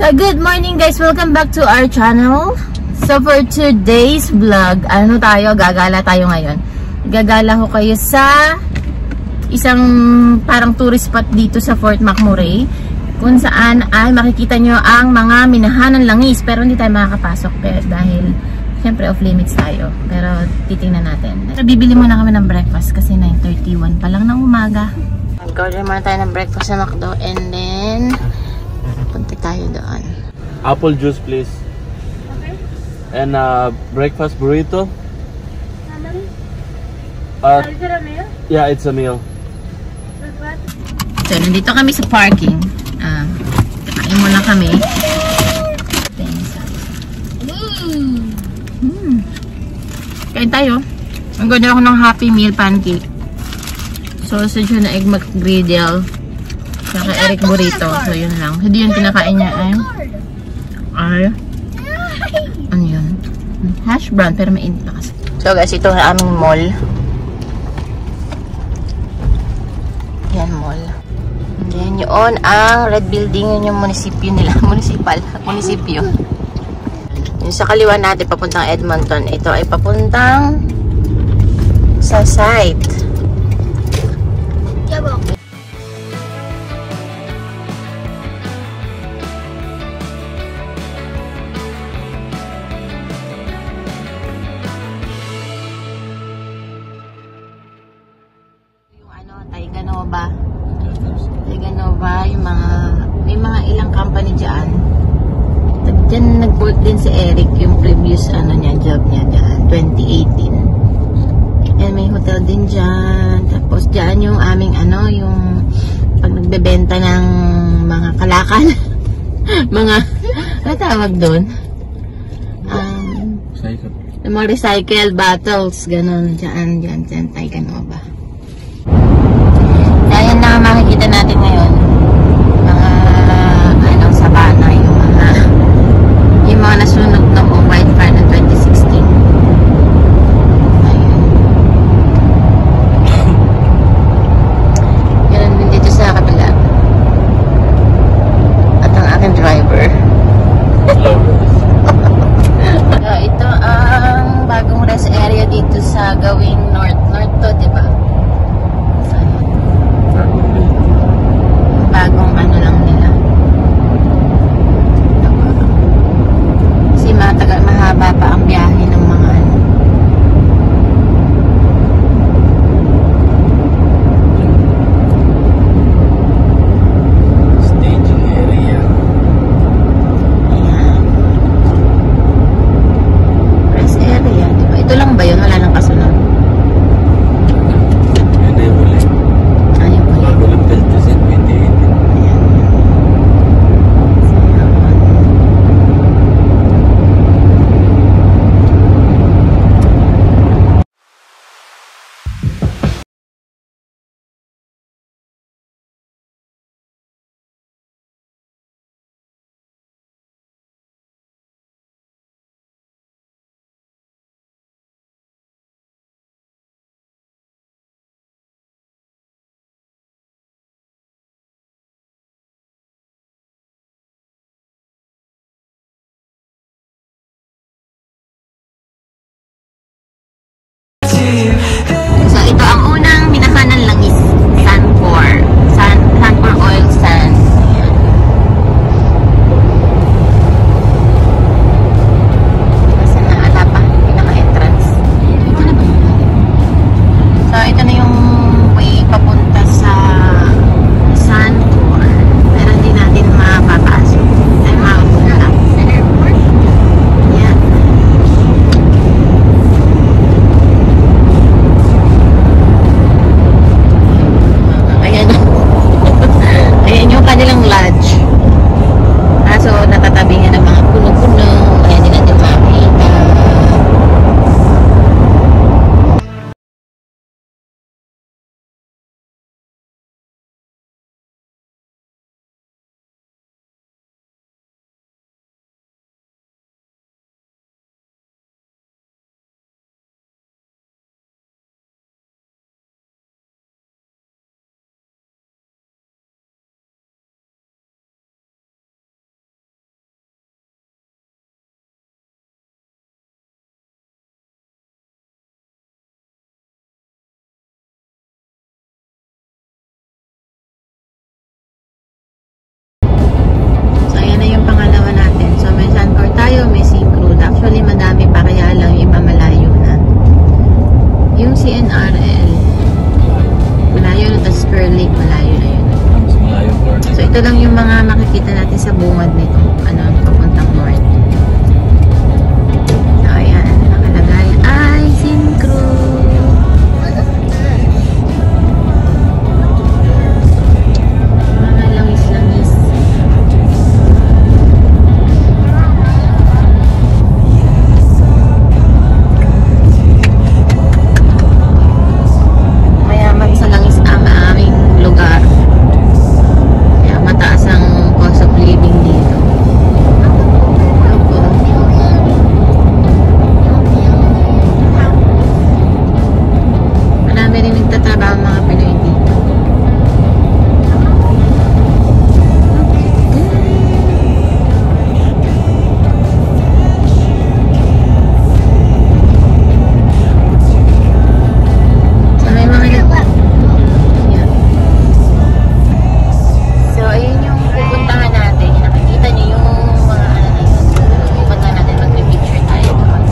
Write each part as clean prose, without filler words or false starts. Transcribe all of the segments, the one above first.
So good morning guys, welcome back to our channel. So for today's vlog, gagala tayo ngayon. Gagala ko kayo sa isang parang tourist spot dito sa Fort McMurray, kung saan ay makikita nyo ang mga minahan ng langis, pero hindi tayo makakapasok dahil syempre off limits tayo, pero titingnan natin. Pero bibili muna kami ng breakfast kasi 9:31 pa lang ng umaga. Mag-order muna tayo ng breakfast sa McDo and then punta tayo doon. Apple juice please. Okay. And breakfast burrito. Is it a meal? Yeah, it's a meal. With what? So, nandito kami sa parking. Kakain muna kami. Kain tayo. Ang ganda ako ng Happy Meal pancake. Sausage na egg McGriddle. Saka Eric burrito. So, yun lang. Hindi yun kinakain niya ay ano yun? Hash brown, pero mainit na kasi. So, guys, ito ang aming mall. Yan, mall. Yan yun ang red building. Yun yung munisipyo nila. Munisipyo. Yung sa kaliwa natin, papuntang Edmonton. Ito ay papuntang sa site. Taiganova, yung may mga ilang company dyan. Diyan nag-work din si Eric, yung previous job niya dyan, 2018. And may hotel din dyan. Tapos dyan yung aming yung pag nagbebenta ng mga kalakal. Mga, ano tawag doon? Yung mga recycle bottles, ganun, dyan, Taiganova. Ayan na makikita natin ngayon. Mga, sabana, yung mga nasunog ng wildfire ng 2016. Ayun. Ganun din dito sa kabila. At ang aking driver. Hello. So, ito ang bagong rest area dito sa gawing north to, diba? sa bungad nito. Ano, papuntang north. So, ayan. Nakalagay ay Syncro. Mga langis-langis. Mayaman sa langis ang aming lugar. Kaya mataas ang cost of living dito. Marami rin nagtatrabaho ang mga Pinoy dito. So may mga Yan. So ayun yung pupuntahan natin. Nakikita niyo yung mga ano na yun. Pupuntahan natin, mag-picture tayo doon.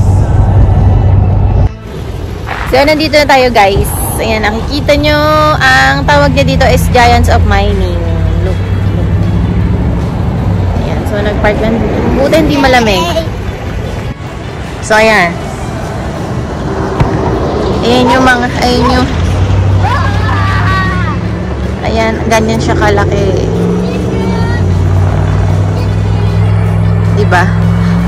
So nandito na tayo guys. Ayan, nakikita nyo ang tawag niya dito is Giants of Mining. Look. Ayan, so nag-park lang. Buti hindi malamig. So ayan. Ayan yung mga, ayan yung ayan, ganyan siya kalaki. Diba?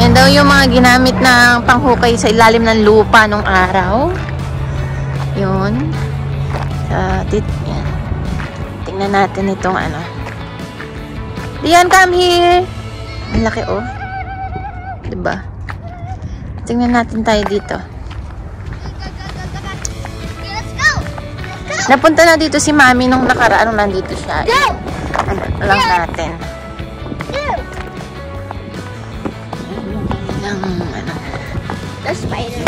Yan daw yung mga ginamit na panghukay sa ilalim ng lupa nung araw. Yun. Yan. Tingnan natin itong ano. Diyan, come here. Ang laki oh. Diba? Tingnan natin tayo dito. Napunta na dito si Mami nung nakaraan nung nandito siya. Ano lang natin. Ng ano. The spider.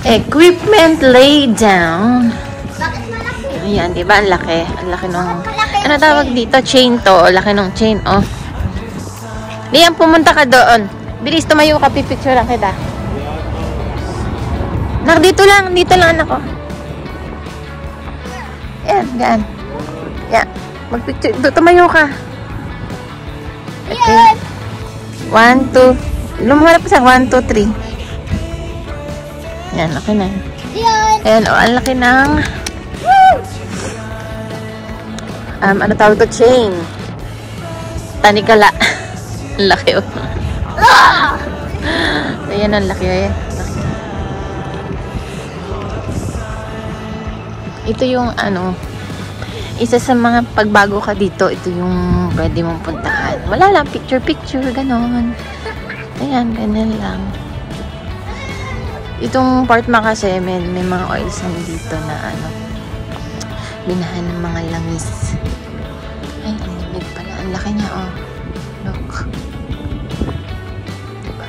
Equipment lay down. Bakit malaki? Ayan, di ba? Ang laki. Ang laki nung... Ano tawag dito? Chain to. Laki nung chain, oh. Liam, pumunta ka doon. Bilis, tumayo ka. Pipicture lang kita. Nak, dito lang. Dito lang, anak ko. Yan, gaan. Yan. Magpicture. Tumayo ka. Okay. 1, 2. Lumuharap sa 1, 2, 3. Yan, laki na. Ayan, oh. Ang laki ng... ano tawag to? Chain. Tanikala. Ang laki oh. Ayan ang laki oh. Ito yung ano, isa sa mga pagbago ka dito, ito yung pwede mong puntahan. Wala lang, picture, ganon. Ayan, ganyan lang. Itong part kasi may mga oil sand dito na ano, binahan ng mga langis. Ay, ang lamig pala. Ang laki niya, oh. Look. Diba?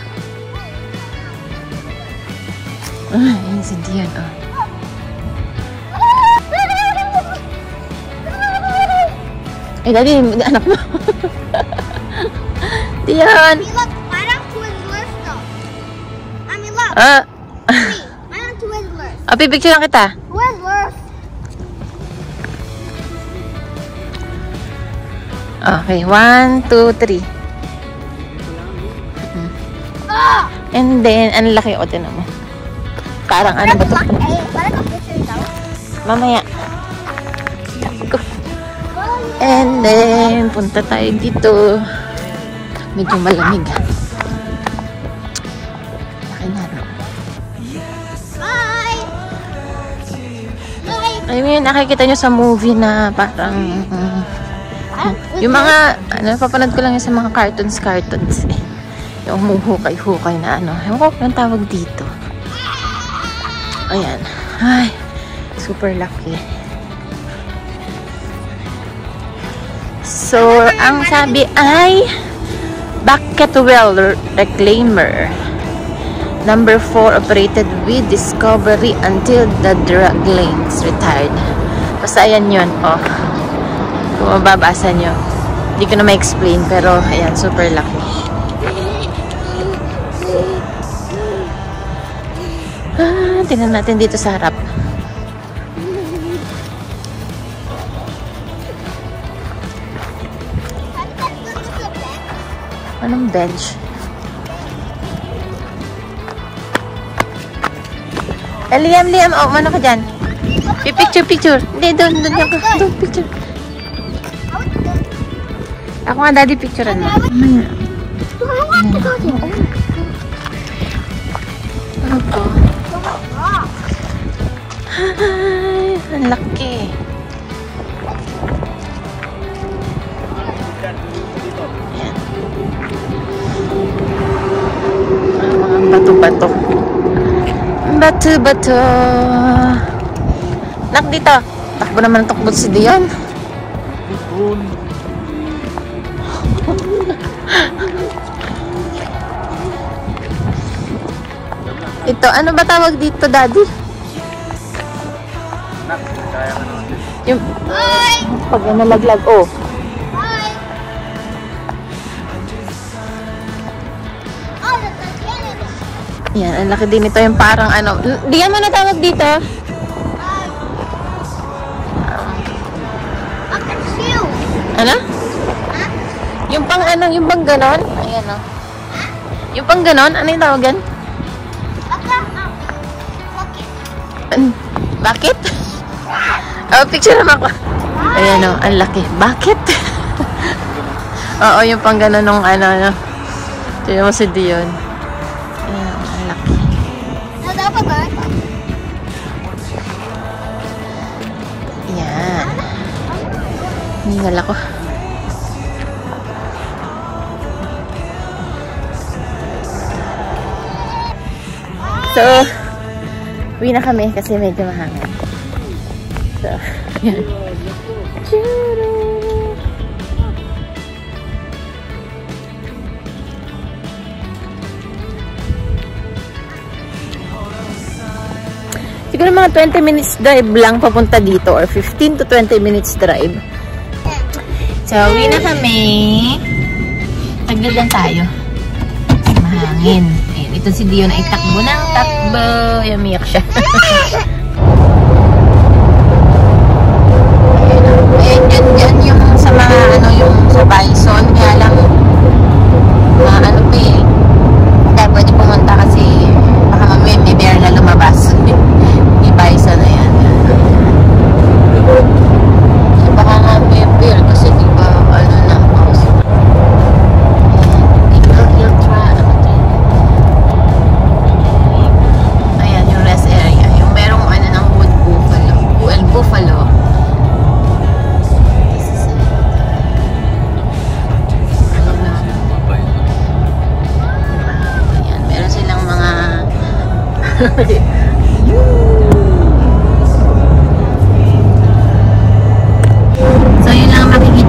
Ay, yung sindihan, oh. Eh, daddy, anak mo. Diyan. Look, parang Twizzlers though. I mean, look. Parang Twizzlers. Pipicture lang kita. Twizzlers. Okay, 1, 2, 3. And then, ang laki. O, tinan mo. Parang ano ba ito? Parang picture daw. Mamaya. And then, punta tayo dito. Medyo malamig. Laki na, no? Bye! Bye! Ayun yun, nakikita nyo sa movie na parang... yung mga, ano, papanood ko lang yun sa mga cartoons eh. Yung hukay-hukay na ano. Ewan ko ang tawag dito. Ayan. Ay, super lucky. So, ang sabi ay Bucket Well Reclaimer. Number 4 operated with Discovery until the drug lanes retired. Basta ayan yun, oh. Kung mababasa nyo. Hindi ko na ma-explain, pero ayan, super lucky. Tingnan natin dito sa harap. Anong bench? Liam, oh, mano ka dyan? Picture. Hindi, doon yung picture. Ako nga, daddy, picturean mo. Ano to? Ay, ang laki. Ayan. Ang bato-bato. Bato-bato. Nak, dito. Takbo naman ang takbo si Dion. Ito, ano ba tawag dito, daddy? Yung pag nalaglag, oh. Yan, ang laki din ito yung parang ano. Diyan mo na tawag dito? Ano? Yung pang ano, yung bang ganon? Ayan o. Yung pang ganon, ano yung tawagan? Bakit? Oh, picture naman ko. Ayan o, ang laki. Bakit? Oo, yung pang ganon nung ano. Tignan mo si Dion. Ayan o, ang laki. Ayan. Hingal ako. So, uwi na kami kasi medyo mahangin. So, yan. Siguro mga 20 minutes drive lang papunta dito or 15 to 20 minutes drive. So, uwi na kami. Tagdad lang tayo. Mahangin. Ayan, ito si Dion ay takbo ng takbo. Yamiyak siya. Ayan, dyan yung sa mga ano, yung sa Bison. Kaya lang, ano pa eh. Kaya pwede pumunta kasi baka mamaya may bear na lumabas. Di Bison na yan. So, baka nga may bear kasi di ba ano na. Ayan, yung rest area. Yung merong ano ng wood buffalo. Well, buffalo. Ayan, meron silang mga so, yun lang makikita